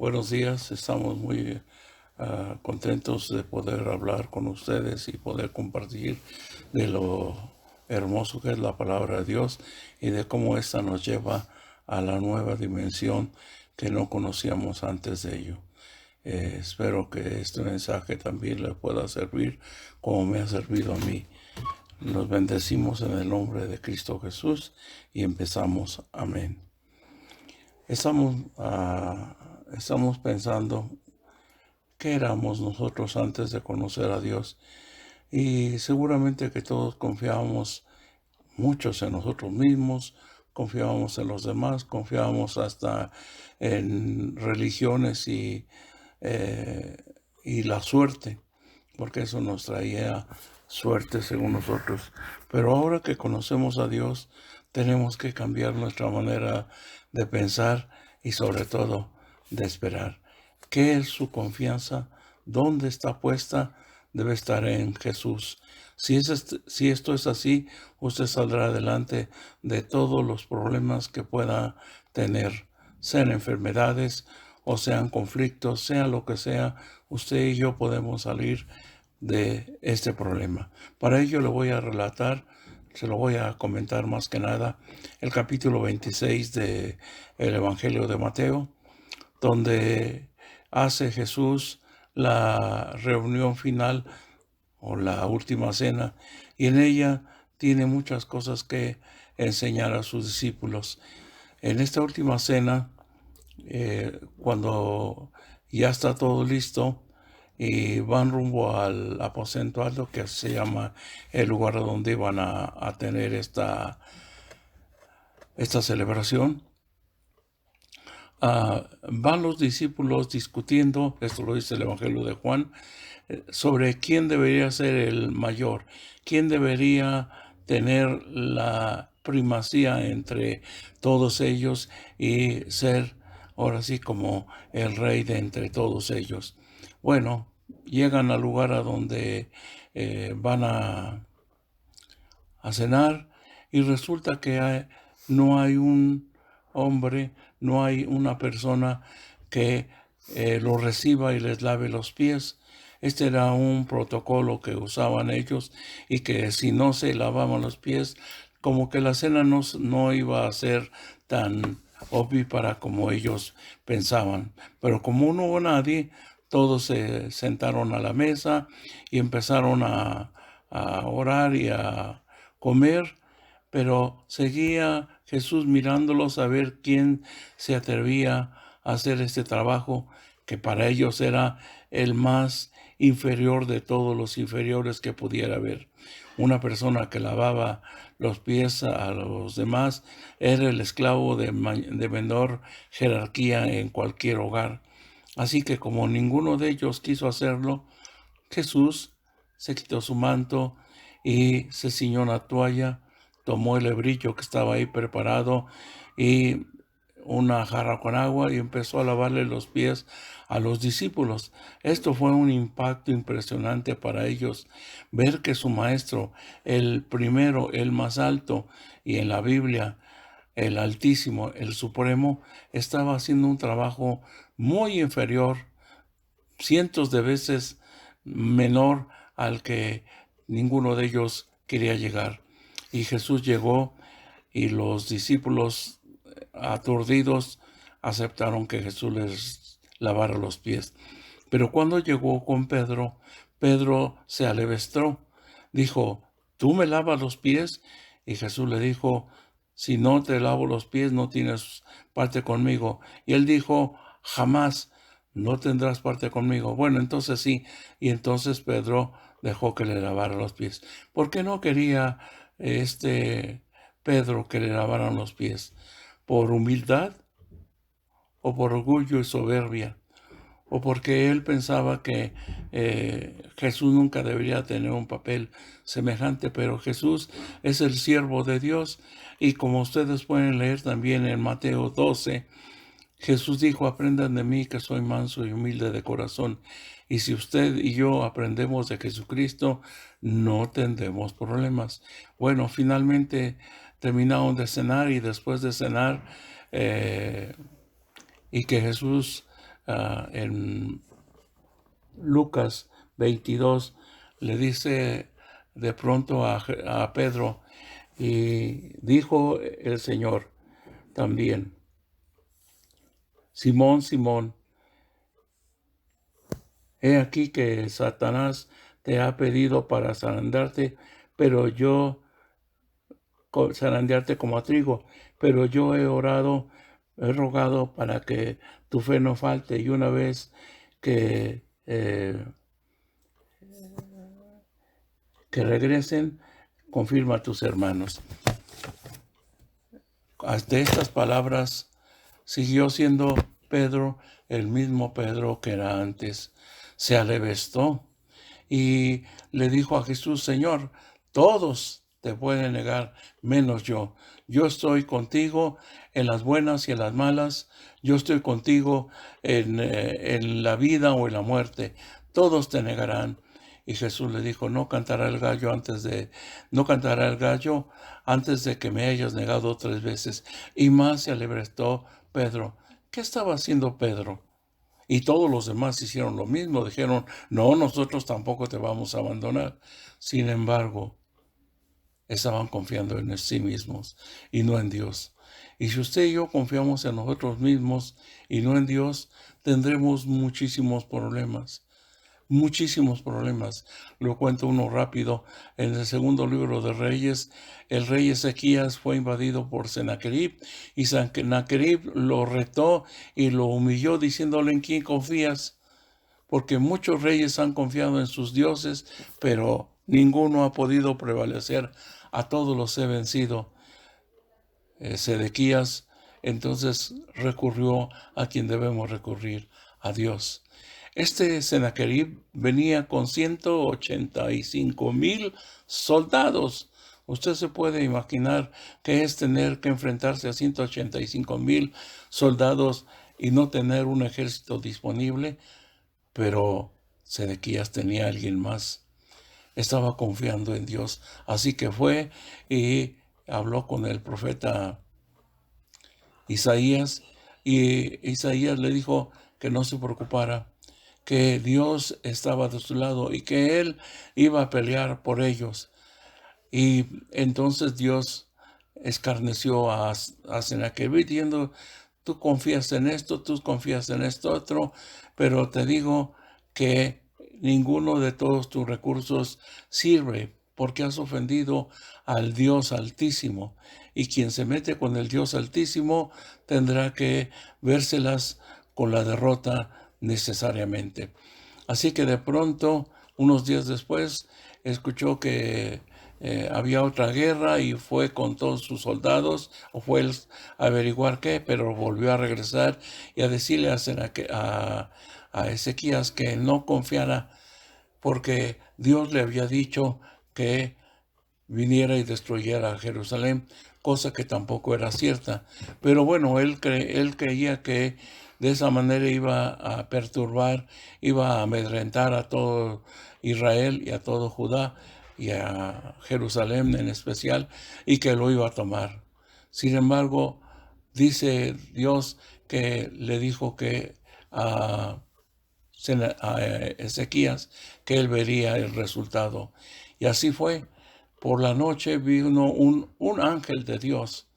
Buenos días, estamos muy contentos de poder hablar con ustedes y poder compartir de lo hermoso que es la palabra de Dios y de cómo ésta nos lleva a la nueva dimensión que no conocíamos antes de ello. Espero que este mensaje también le pueda servir como me ha servido a mí. Nos bendecimos en el nombre de Cristo Jesús y empezamos. Amén. Estamos pensando qué éramos nosotros antes de conocer a Dios. Y seguramente que todos confiábamos, muchos en nosotros mismos, confiábamos en los demás, confiábamos hasta en religiones y la suerte, porque eso nos traía suerte según nosotros. Pero ahora que conocemos a Dios, tenemos que cambiar nuestra manera de pensar y sobre todo de esperar. ¿Qué es su confianza? ¿Dónde está puesta? Debe estar en Jesús. Si esto es así, usted saldrá adelante de todos los problemas que pueda tener, sean enfermedades o sean conflictos, sea lo que sea, usted y yo podemos salir de este problema. Para ello le voy a relatar, se lo voy a comentar más que nada, el capítulo 26 del Evangelio de Mateo, donde hace Jesús la reunión final o la última cena, y en ella tiene muchas cosas que enseñar a sus discípulos. En esta última cena, cuando ya está todo listo y van rumbo al aposento alto, que se llama el lugar donde iban a tener esta celebración, van los discípulos discutiendo, esto lo dice el Evangelio de Juan, sobre quién debería ser el mayor, quién debería tener la primacía entre todos ellos y ser ahora sí como el rey de entre todos ellos. Bueno, llegan al lugar a donde van a cenar y resulta que no hay un hombre, no hay una persona que los reciba y les lave los pies. Este era un protocolo que usaban ellos y que si no se lavaban los pies, como que la cena no iba a ser tan ovípara como ellos pensaban. Pero como no hubo nadie, todos se sentaron a la mesa y empezaron a orar y a comer, pero seguía Jesús mirándolos a ver quién se atrevía a hacer este trabajo que para ellos era el más inferior de todos los inferiores que pudiera haber. Una persona que lavaba los pies a los demás era el esclavo de menor jerarquía en cualquier hogar. Así que como ninguno de ellos quiso hacerlo, Jesús se quitó su manto y se ciñó una toalla, tomó el hebrillo que estaba ahí preparado y una jarra con agua y empezó a lavarle los pies a los discípulos. Esto fue un impacto impresionante para ellos, ver que su maestro, el primero, el más alto, y en la Biblia, el Altísimo, el Supremo, estaba haciendo un trabajo muy inferior, cientos de veces menor al que ninguno de ellos quería llegar. Y Jesús llegó y los discípulos aturdidos aceptaron que Jesús les lavara los pies. Pero cuando llegó con Pedro, Pedro se alevestró. Dijo, ¿tú me lavas los pies? Y Jesús le dijo, si no te lavo los pies, no tienes parte conmigo. Y él dijo, jamás, no tendrás parte conmigo. Bueno, entonces sí. Y entonces Pedro dejó que le lavara los pies. ¿Por qué no quería Pedro que le lavaran los pies? ¿Por humildad o por orgullo y soberbia? ¿O porque él pensaba que Jesús nunca debería tener un papel semejante? Pero Jesús es el siervo de Dios, y como ustedes pueden leer también en Mateo 12, Jesús dijo, aprendan de mí que soy manso y humilde de corazón. Y si usted y yo aprendemos de Jesucristo, no tendremos problemas. Bueno, finalmente terminaron de cenar, y después de cenar, y que Jesús en Lucas 22, le dice de pronto a Pedro, y dijo el Señor también: Simón, Simón, he aquí que Satanás te ha pedido para zarandearte, zarandearte como a trigo, pero yo he rogado para que tu fe no falte, y una vez que, que regresen, confirma a tus hermanos. Hasta estas palabras siguió siendo Pedro el mismo Pedro que era antes. Se alevestó y le dijo a Jesús: Señor, todos te pueden negar, menos yo. Yo estoy contigo en las buenas y en las malas. Yo estoy contigo en la vida o en la muerte. Todos te negarán. Y Jesús le dijo: no cantará el gallo antes de que me hayas negado 3 veces. Y más se alebrestó Pedro. ¿Qué estaba haciendo Pedro? Y todos los demás hicieron lo mismo. Dijeron: no, nosotros tampoco te vamos a abandonar. Sin embargo, estaban confiando en sí mismos y no en Dios. Y si usted y yo confiamos en nosotros mismos y no en Dios, tendremos muchísimos problemas. Muchísimos problemas. Lo cuento uno rápido. En el segundo libro de Reyes, el rey Ezequías fue invadido por Sennacherib, y Sennacherib lo retó y lo humilló, diciéndole: ¿en quién confías? Porque muchos reyes han confiado en sus dioses, pero ninguno ha podido prevalecer. A todos los he vencido. Sedequías entonces recurrió a quien debemos recurrir: a Dios. Este Sennacherib venía con 185,000 soldados. Usted se puede imaginar qué es tener que enfrentarse a 185,000 soldados y no tener un ejército disponible. Pero Sedequías tenía a alguien más. Estaba confiando en Dios. Así que fue y habló con el profeta Isaías, y Isaías le dijo que no se preocupara, que Dios estaba de su lado y que él iba a pelear por ellos. Y entonces Dios escarneció a Sennacherib diciendo: tú confías en esto, tú confías en esto otro, pero te digo que ninguno de todos tus recursos sirve, porque has ofendido al Dios Altísimo. Y quien se mete con el Dios Altísimo tendrá que vérselas con la derrota necesariamente. Así que de pronto, unos días después, escuchó que había otra guerra y fue con todos sus soldados, o fue a averiguar qué, pero volvió a regresar y a decirle a Ezequías que no confiara, porque Dios le había dicho que viniera y destruyera Jerusalén, cosa que tampoco era cierta. Pero bueno, él creía que de esa manera iba a perturbar, iba a amedrentar a todo Israel y a todo Judá y a Jerusalén en especial, y que lo iba a tomar. Sin embargo, dice Dios que le dijo que a Ezequías que él vería el resultado. Y así fue. Por la noche vino un ángel de Dios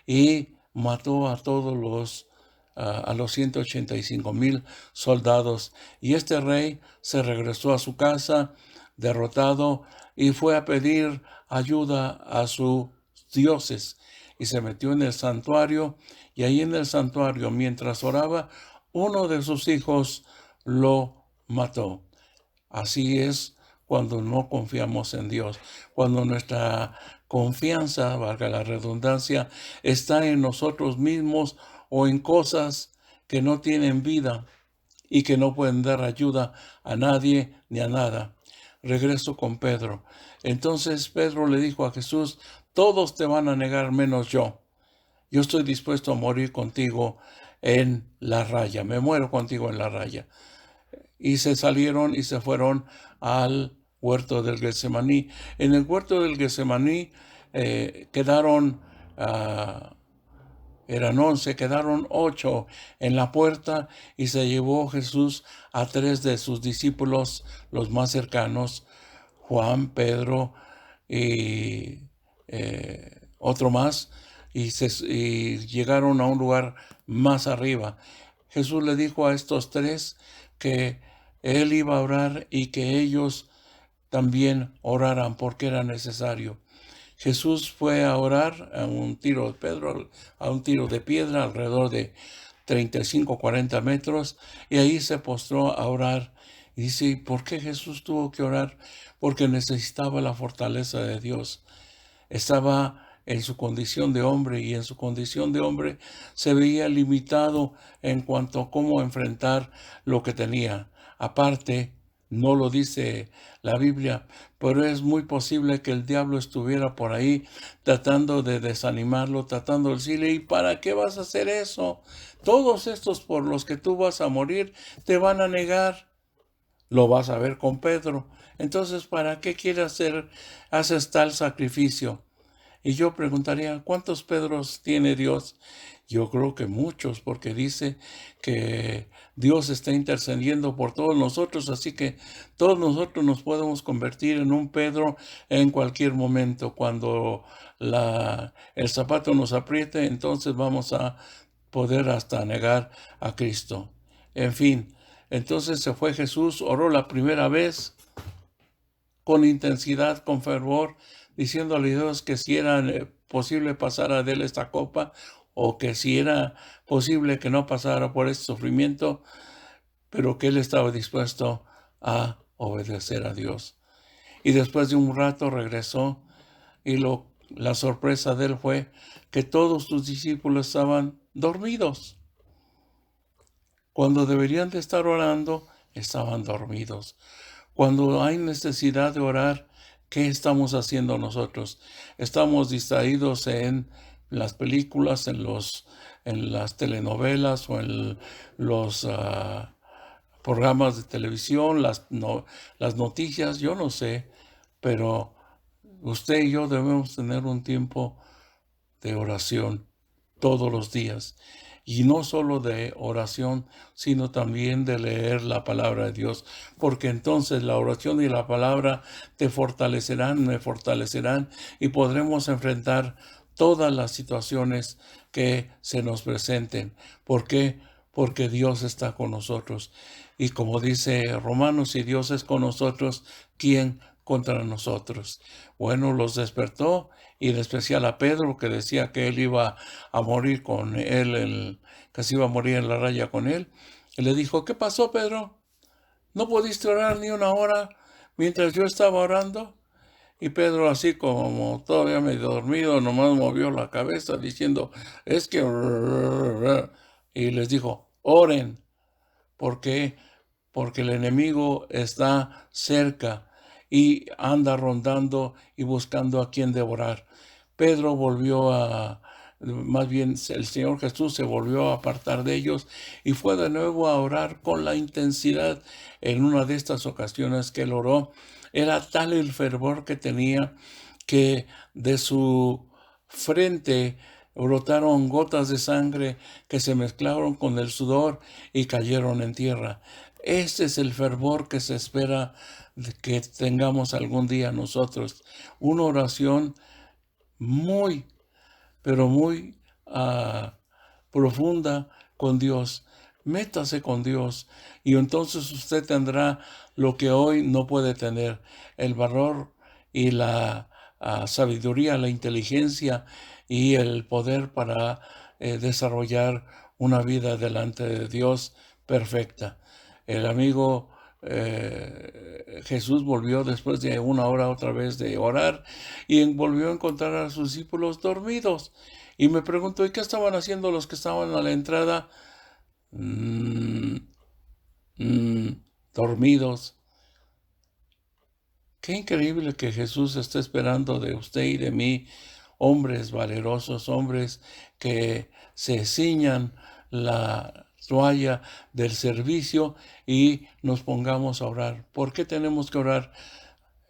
y mató a a los 185,000 soldados. Y este rey se regresó a su casa derrotado y fue a pedir ayuda a sus dioses. Y se metió en el santuario, y ahí en el santuario, mientras oraba, uno de sus hijos lo mató. Así es cuando no confiamos en Dios, cuando nuestra confianza, valga la redundancia, está en nosotros mismos o en cosas que no tienen vida y que no pueden dar ayuda a nadie ni a nada. Regreso con Pedro. Entonces Pedro le dijo a Jesús: todos te van a negar menos yo. Yo estoy dispuesto a morir contigo en la raya. Me muero contigo en la raya. Y se salieron y se fueron al huerto del Getsemaní. En el huerto del Getsemaní quedaron Eran 11, quedaron 8 en la puerta y se llevó Jesús a 3 de sus discípulos, los más cercanos, Juan, Pedro y otro más, y llegaron a un lugar más arriba. Jesús le dijo a estos 3 que él iba a orar y que ellos también oraran porque era necesario. Jesús fue a orar a un tiro de Pedro, a un tiro de piedra alrededor de 35, 40 metros, y ahí se postró a orar. Y dice, ¿por qué Jesús tuvo que orar? Porque necesitaba la fortaleza de Dios. Estaba en su condición de hombre, y en su condición de hombre se veía limitado en cuanto a cómo enfrentar lo que tenía. Aparte, no lo dice la Biblia, pero es muy posible que el diablo estuviera por ahí tratando de desanimarlo, tratando de decirle, ¿y para qué vas a hacer eso? Todos estos por los que tú vas a morir te van a negar. Lo vas a ver con Pedro. Entonces, ¿para qué haces tal sacrificio? Y yo preguntaría, ¿cuántos Pedros tiene Dios? Yo creo que muchos, porque dice que Dios está intercediendo por todos nosotros, así que todos nosotros nos podemos convertir en un Pedro en cualquier momento. Cuando el zapato nos apriete, entonces vamos a poder hasta negar a Cristo. En fin, entonces se fue Jesús, oró la primera vez con intensidad, con fervor, diciéndole a Dios que si era posible pasara de él esta copa, o que si era posible que no pasara por este sufrimiento, pero que él estaba dispuesto a obedecer a Dios. Y después de un rato regresó, y la sorpresa de él fue que todos sus discípulos estaban dormidos. Cuando deberían de estar orando, estaban dormidos. Cuando hay necesidad de orar, ¿qué estamos haciendo nosotros? Estamos distraídos en las películas, en las telenovelas o en los programas de televisión, las noticias, yo no sé, pero usted y yo debemos tener un tiempo de oración todos los días. Y no solo de oración, sino también de leer la palabra de Dios, porque entonces la oración y la palabra te fortalecerán, me fortalecerán, y podremos enfrentar todas las situaciones que se nos presenten. ¿Por qué? Porque Dios está con nosotros. Y como dice Romanos, si Dios es con nosotros, ¿quién contra nosotros? Bueno, los despertó, y en especial a Pedro, que decía que él iba a morir con él, que se iba a morir en la raya con él. Y le dijo, ¿qué pasó, Pedro? ¿No pudiste orar ni una hora mientras yo estaba orando? Y Pedro, así como todavía medio dormido, nomás movió la cabeza diciendo, es que... Y les dijo, oren. ¿Por qué? Porque el enemigo está cerca y anda rondando y buscando a quien devorar. Pedro más bien el Señor Jesús se volvió a apartar de ellos y fue de nuevo a orar con la intensidad. En una de estas ocasiones que él oró, era tal el fervor que tenía que de su frente brotaron gotas de sangre que se mezclaron con el sudor y cayeron en tierra. Este es el fervor que se espera que tengamos algún día nosotros. Una oración muy, pero muy profunda con Dios. Métase con Dios, y entonces usted tendrá lo que hoy no puede tener: el valor y la sabiduría, la inteligencia y el poder para desarrollar una vida delante de Dios perfecta. El amigo Jesús volvió después de una hora otra vez de orar, y volvió a encontrar a sus discípulos dormidos. Y me pregunto, ¿y qué estaban haciendo los que estaban a la entrada? Dormidos. Qué increíble que Jesús esté esperando de usted y de mí hombres valerosos, hombres que se ciñan la toalla del servicio y nos pongamos a orar. ¿Por qué tenemos que orar?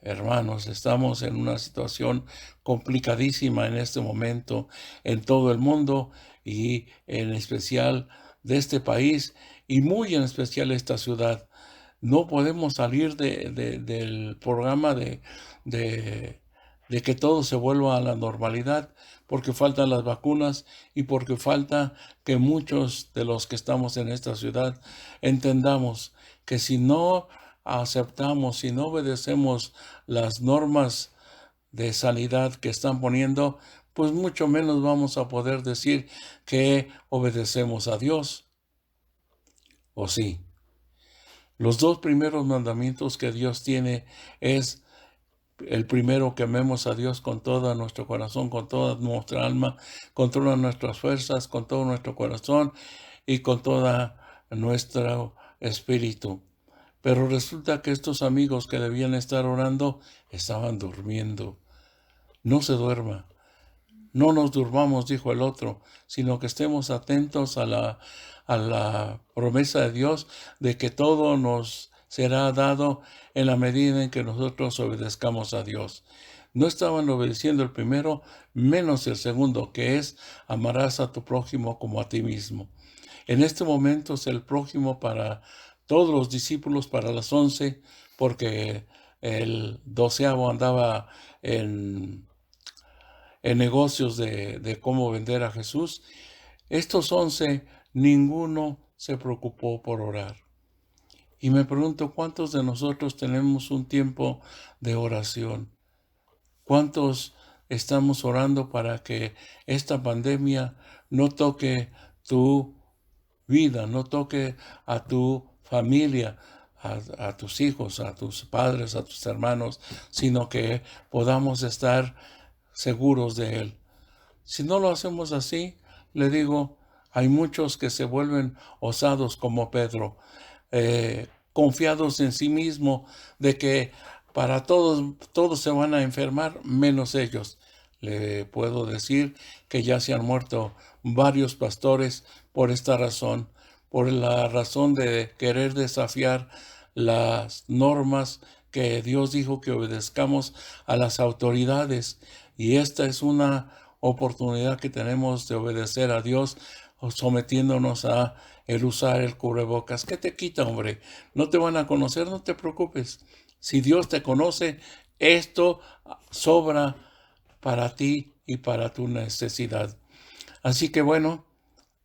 Hermanos, estamos en una situación complicadísima en este momento en todo el mundo, y en especial de este país y muy en especial esta ciudad. No podemos salir del programa de, de que todo se vuelva a la normalidad porque faltan las vacunas y porque falta que muchos de los que estamos en esta ciudad entendamos que si no aceptamos, si no obedecemos las normas de sanidad que están poniendo, pues mucho menos vamos a poder decir que obedecemos a Dios. ¿O sí? Los dos primeros mandamientos que Dios tiene es el primero, que amemos a Dios con todo nuestro corazón, con toda nuestra alma, con todas nuestras fuerzas, con todo nuestro corazón y con toda nuestro espíritu. Pero resulta que estos amigos que debían estar orando estaban durmiendo. No se duerma. No nos durmamos, dijo el otro, sino que estemos atentos a la promesa de Dios de que todo nos será dado en la medida en que nosotros obedezcamos a Dios. No estaban obedeciendo el primero, menos el segundo, que es amarás a tu prójimo como a ti mismo. En este momento es el prójimo para todos los discípulos, para las 11, porque el 12º andaba en negocios de cómo vender a Jesús. Estos 11, ninguno se preocupó por orar. Y me pregunto, ¿cuántos de nosotros tenemos un tiempo de oración? ¿Cuántos estamos orando para que esta pandemia no toque tu vida, no toque a tu familia, a tus hijos, a tus padres, a tus hermanos, sino que podamos estar seguros de Él? Si no lo hacemos así, le digo, hay muchos que se vuelven osados como Pedro, confiados en sí mismo de que para todos se van a enfermar menos ellos. Le puedo decir que ya se han muerto varios pastores por esta razón, por la razón de querer desafiar las normas que Dios dijo que obedezcamos a las autoridades. Y esta es una oportunidad que tenemos de obedecer a Dios, sometiéndonos a el usar el cubrebocas. ¿Qué te quita, hombre? No te van a conocer, no te preocupes. Si Dios te conoce, esto sobra para ti y para tu necesidad. Así que bueno,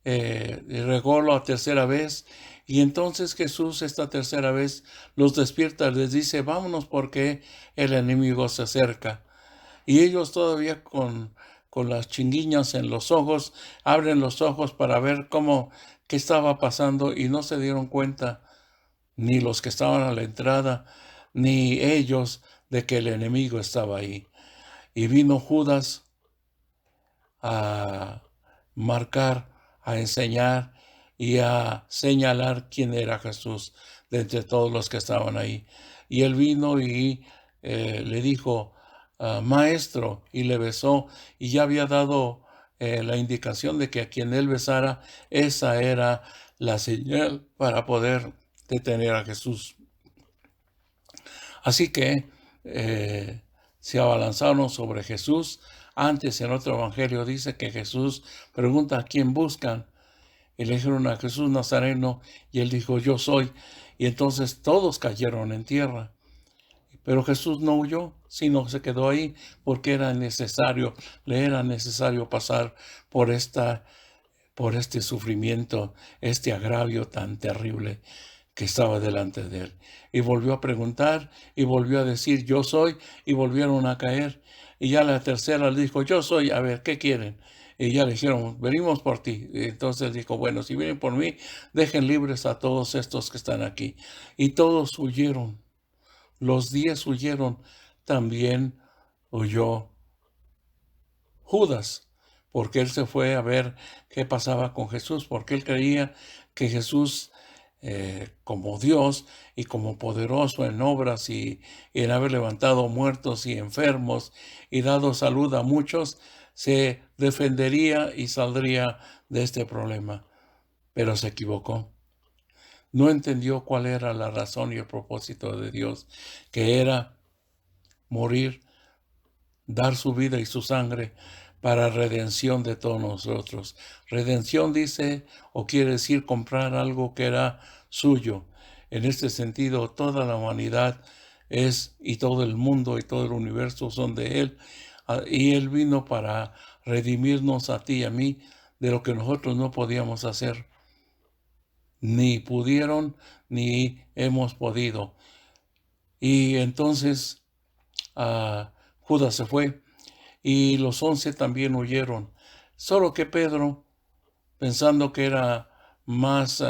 regó la tercera vez, y entonces Jesús esta tercera vez los despierta, les dice, vámonos porque el enemigo se acerca. Y ellos todavía con las chinguiñas en los ojos, abren los ojos para ver qué estaba pasando, y no se dieron cuenta, ni los que estaban a la entrada, ni ellos, de que el enemigo estaba ahí. Y vino Judas a marcar, a enseñar y a señalar quién era Jesús de entre todos los que estaban ahí. Y él vino y le dijo, maestro, y le besó, y ya había dado la indicación de que a quien él besara, esa era la señal para poder detener a Jesús. Así que se abalanzaron sobre Jesús. Antes, en otro evangelio, dice que Jesús pregunta a quién buscan. Y le dijeron a Jesús Nazareno, y él dijo, yo soy. Y entonces todos cayeron en tierra. Pero Jesús no huyó, sino se quedó ahí porque le era necesario pasar por este sufrimiento, este agravio tan terrible que estaba delante de él. Y volvió a preguntar y volvió a decir, yo soy, y volvieron a caer. Y ya la tercera le dijo, yo soy, a ver, ¿qué quieren? Y ya le dijeron, venimos por ti. Y entonces dijo, bueno, si vienen por mí, dejen libres a todos estos que están aquí. Y todos huyeron. Los 10 huyeron. También huyó Judas, porque él se fue a ver qué pasaba con Jesús, porque él creía que Jesús, como Dios y como poderoso en obras y en haber levantado muertos y enfermos y dado salud a muchos, se defendería y saldría de este problema. Pero se equivocó. No entendió cuál era la razón y el propósito de Dios, que era morir, dar su vida y su sangre para redención de todos nosotros. Redención dice o quiere decir comprar algo que era suyo. En este sentido, toda la humanidad es, y todo el mundo y todo el universo son de Él. Y Él vino para redimirnos a ti y a mí de lo que nosotros no podíamos hacer. Ni pudieron, ni hemos podido. Y entonces Judas se fue y los 11 también huyeron. Solo que Pedro, pensando que era más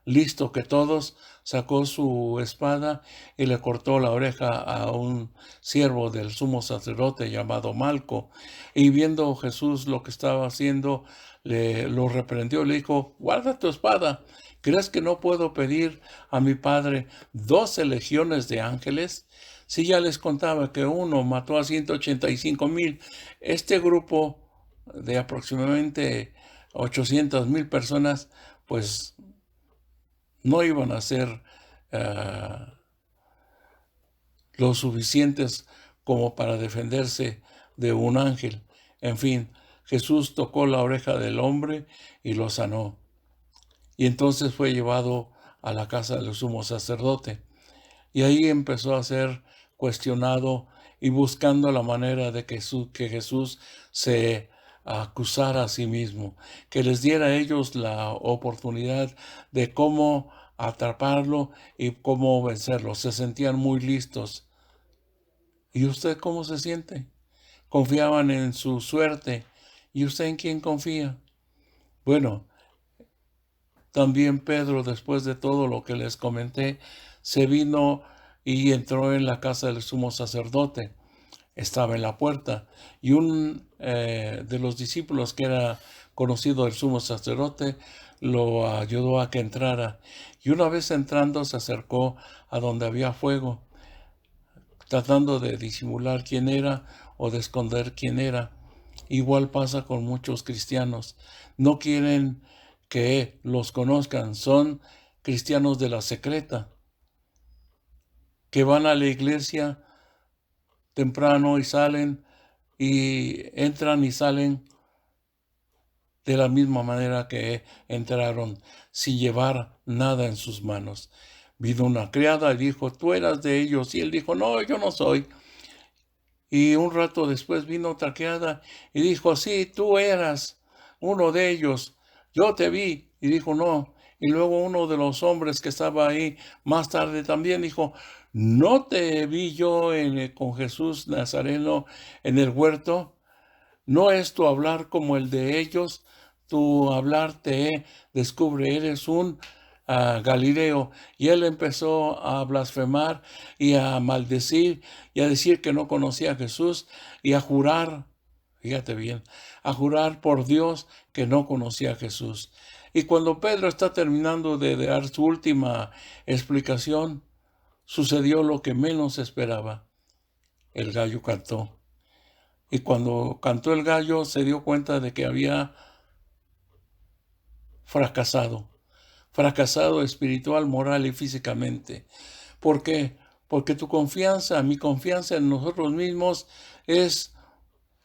listo que todos, sacó su espada y le cortó la oreja a un siervo del sumo sacerdote llamado Malco. Y viendo Jesús lo que estaba haciendo, lo reprendió, le dijo: guarda tu espada. ¿Crees que no puedo pedir a mi Padre 12 legiones de ángeles? Si ya les contaba que uno mató a 185,000, este grupo de aproximadamente 800,000 personas, pues no iban a ser lo suficientes como para defenderse de un ángel. En fin, Jesús tocó la oreja del hombre y lo sanó. Y entonces fue llevado a la casa del sumo sacerdote. Y ahí empezó a ser cuestionado y buscando la manera de que Jesús se acusara a sí mismo, que les diera a ellos la oportunidad de cómo atraparlo y cómo vencerlo. Se sentían muy listos. ¿Y usted cómo se siente? Confiaban en su suerte. ¿Y usted en quién confía? Bueno, también Pedro, después de todo lo que les comenté, se vino y entró en la casa del sumo sacerdote. Estaba en la puerta y un de los discípulos que era conocido del sumo sacerdote lo ayudó a que entrara. Y una vez entrando se acercó a donde había fuego, tratando de disimular quién era o de esconder quién era. Igual pasa con muchos cristianos. No quieren que los conozcan. Son cristianos de la secreta, que van a la iglesia temprano y salen y entran y salen de la misma manera que entraron, sin llevar nada en sus manos. Vino una criada y dijo: tú eras de ellos. Y él dijo: no, yo no soy. Y un rato después vino otra criada y dijo: sí, tú eras uno de ellos. Yo te vi. Y dijo: no. Y luego uno de los hombres que estaba ahí más tarde también dijo: ¿no te vi yo con Jesús Nazareno en el huerto? ¿No es tu hablar como el de ellos? Tu hablar te descubre, eres un Galileo. Y él empezó a blasfemar y a maldecir y a decir que no conocía a Jesús y a jurar, fíjate bien, a jurar por Dios que no conocía a Jesús. Y cuando Pedro está terminando de dar su última explicación, sucedió lo que menos esperaba. El gallo cantó. Y cuando cantó el gallo se dio cuenta de que había fracasado espiritual, moral y físicamente. ¿Por qué? Porque tu confianza, mi confianza en nosotros mismos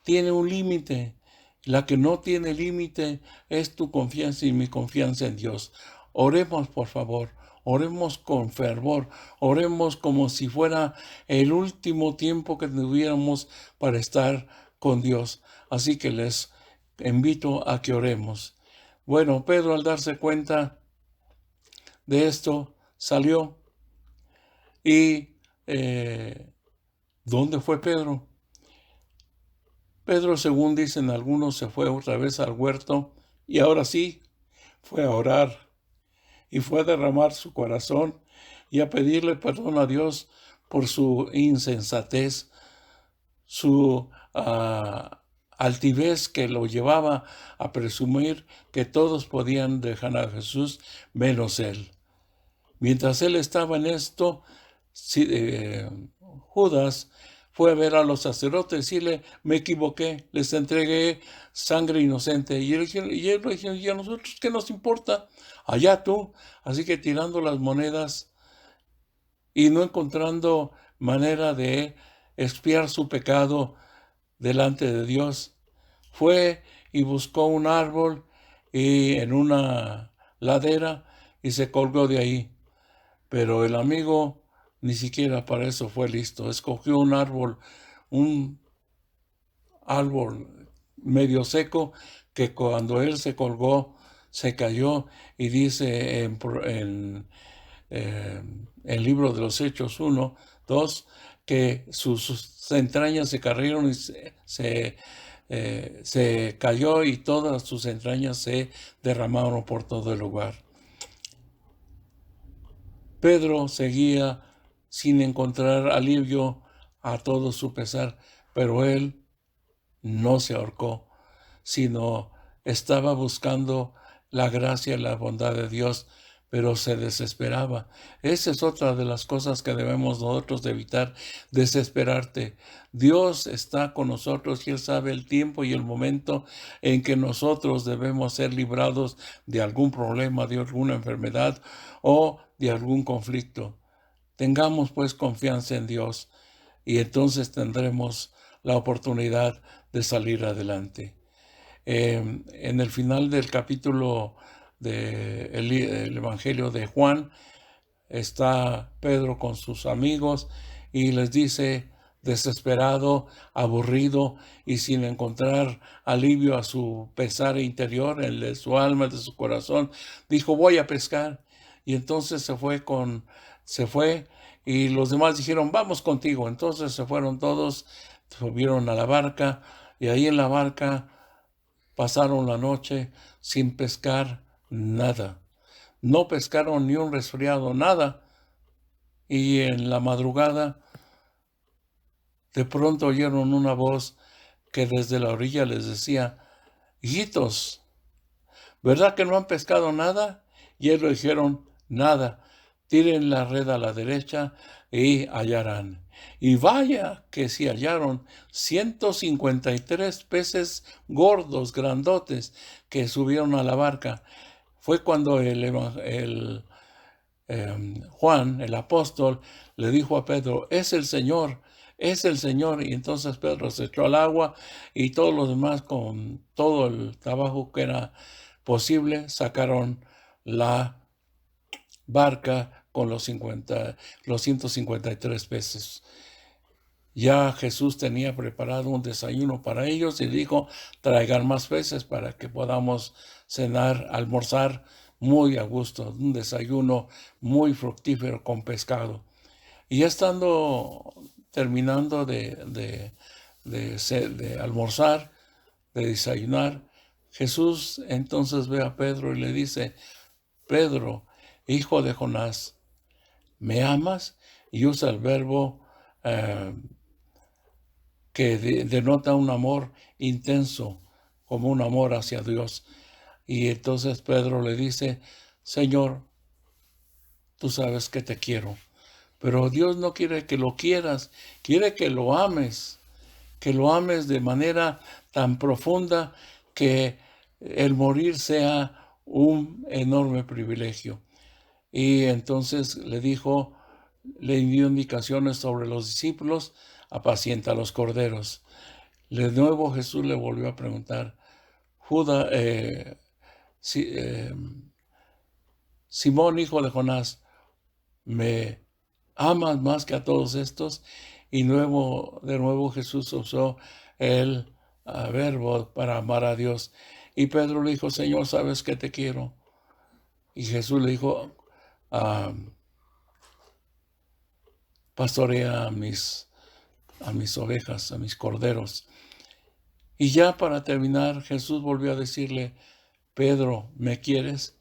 tiene un límite. La que no tiene límite es tu confianza y mi confianza en Dios. Oremos, por favor. Oremos con fervor. Oremos como si fuera el último tiempo que tuviéramos para estar con Dios. Así que les invito a que oremos. Bueno, Pedro, al darse cuenta de esto, salió. ¿Y dónde fue Pedro? Pedro, según dicen algunos, se fue otra vez al huerto y ahora sí, fue a orar y fue a derramar su corazón y a pedirle perdón a Dios por su insensatez, su altivez que lo llevaba a presumir que todos podían dejar a Jesús menos él. Mientras él estaba en esto, Judas fue a ver a los sacerdotes y decirle: me equivoqué, les entregué sangre inocente. Y él dijo: ¿y a nosotros qué nos importa? Allá tú. Así que tirando las monedas y no encontrando manera de expiar su pecado delante de Dios, Fue y buscó un árbol y en una ladera y se colgó de ahí. Pero el amigo ni siquiera para eso fue listo. Escogió un árbol medio seco que cuando él se colgó se cayó y dice en el libro de los Hechos 1, 2 que sus entrañas se cayeron y se cayó y todas sus entrañas se derramaron por todo el lugar. Pedro seguía sin encontrar alivio a todo su pesar, pero él no se ahorcó, sino estaba buscando la gracia y la bondad de Dios, pero se desesperaba. Esa es otra de las cosas que debemos nosotros de evitar, desesperarte. Dios está con nosotros y Él sabe el tiempo y el momento en que nosotros debemos ser librados de algún problema, de alguna enfermedad o de algún conflicto. Tengamos pues confianza en Dios y entonces tendremos la oportunidad de salir adelante. En el final del capítulo del Evangelio de Juan, está Pedro con sus amigos y les dice, desesperado, aburrido y sin encontrar alivio a su pesar interior, el de su alma, de su corazón, dijo, voy a pescar. Y entonces se fue y los demás dijeron, vamos contigo. Entonces se fueron todos, subieron a la barca y ahí en la barca pasaron la noche sin pescar nada. No pescaron ni un resfriado, nada. Y en la madrugada, de pronto oyeron una voz que desde la orilla les decía, hijitos, ¿verdad que no han pescado nada? Y ellos dijeron, nada, tiren la red a la derecha y hallarán. Y vaya que si hallaron 153 peces gordos, grandotes, que subieron a la barca. Fue cuando Juan, el apóstol, le dijo a Pedro, es el Señor, es el Señor. Y entonces Pedro se echó al agua y todos los demás con todo el trabajo que era posible sacaron la barca con los 153 peces. Ya Jesús tenía preparado un desayuno para ellos y dijo, traigan más peces para que podamos cenar, almorzar muy a gusto, un desayuno muy fructífero con pescado. Y ya terminando de almorzar, de desayunar, Jesús entonces ve a Pedro y le dice, Pedro, hijo de Jonás, ¿me amas? Y usa el verbo que denota un amor intenso, como un amor hacia Dios. Y entonces Pedro le dice, Señor, tú sabes que te quiero, pero Dios no quiere que lo quieras, quiere que lo ames de manera tan profunda que el morir sea un enorme privilegio. Y entonces le dio indicaciones sobre los discípulos, apacienta a los corderos. De nuevo Jesús le volvió a preguntar, Simón, hijo de Jonás, ¿me amas más que a todos estos? Y de nuevo Jesús usó el verbo para amar a Dios. Y Pedro le dijo, Señor, sabes que te quiero. Y Jesús le dijo, pastorea a mis ovejas, a mis corderos. Y ya para terminar, Jesús volvió a decirle, Pedro, ¿me quieres?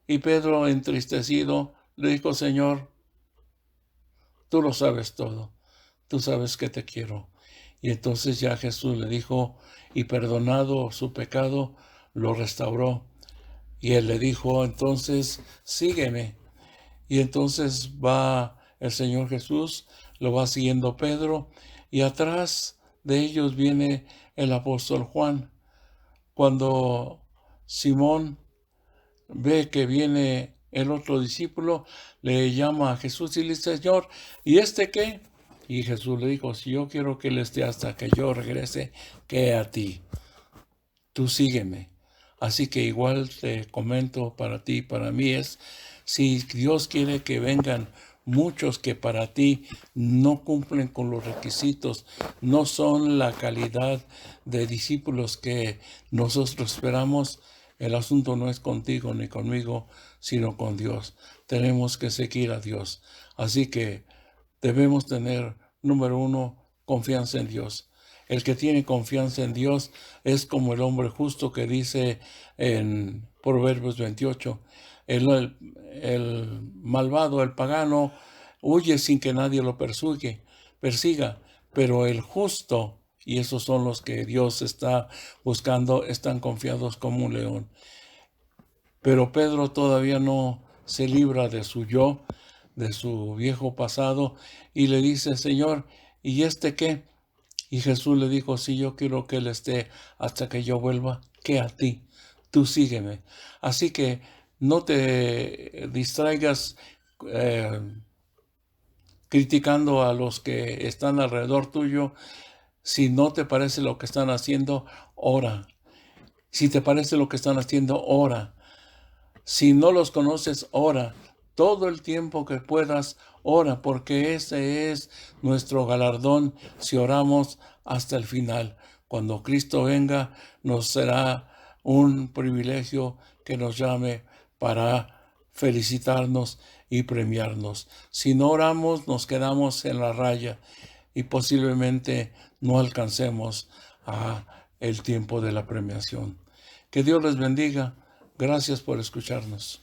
Y Pedro, entristecido, le dijo, Señor, tú lo sabes todo, tú sabes que te quiero. Y entonces ya Jesús le dijo, y perdonado su pecado, lo restauró. Y él le dijo, entonces, sígueme. Y entonces va el Señor Jesús, lo va siguiendo Pedro, y atrás de ellos viene el apóstol Juan. Cuando Simón ve que viene el otro discípulo, le llama a Jesús y le dice, Señor, ¿y este qué? Y Jesús le dijo, si yo quiero que él esté hasta que yo regrese, ¿qué a ti? tú sígueme. Así que igual te comento para ti, para mí es, si Dios quiere que vengan muchos que para ti no cumplen con los requisitos, no son la calidad de discípulos que nosotros esperamos, el asunto no es contigo ni conmigo, sino con Dios. Tenemos que seguir a Dios. Así que debemos tener, número uno, confianza en Dios. El que tiene confianza en Dios es como el hombre justo que dice en Proverbios 28, el malvado, el pagano, huye sin que nadie lo persiga, pero el justo, y esos son los que Dios está buscando, están confiados como un león. Pero Pedro todavía no se libra de su yo, de su viejo pasado, y le dice, Señor, ¿y este qué? Y Jesús le dijo, sí, yo quiero que él esté hasta que yo vuelva, que a ti, tú sígueme. Así que no te distraigas criticando a los que están alrededor tuyo. Si no te parece lo que están haciendo, ora. Si te parece lo que están haciendo, ora. Si no los conoces, ora. Todo el tiempo que puedas, ora, porque ese es nuestro galardón si oramos hasta el final. Cuando Cristo venga, nos será un privilegio que nos llame para felicitarnos y premiarnos. Si no oramos, nos quedamos en la raya y posiblemente no alcancemos a el tiempo de la premiación. Que Dios les bendiga. Gracias por escucharnos.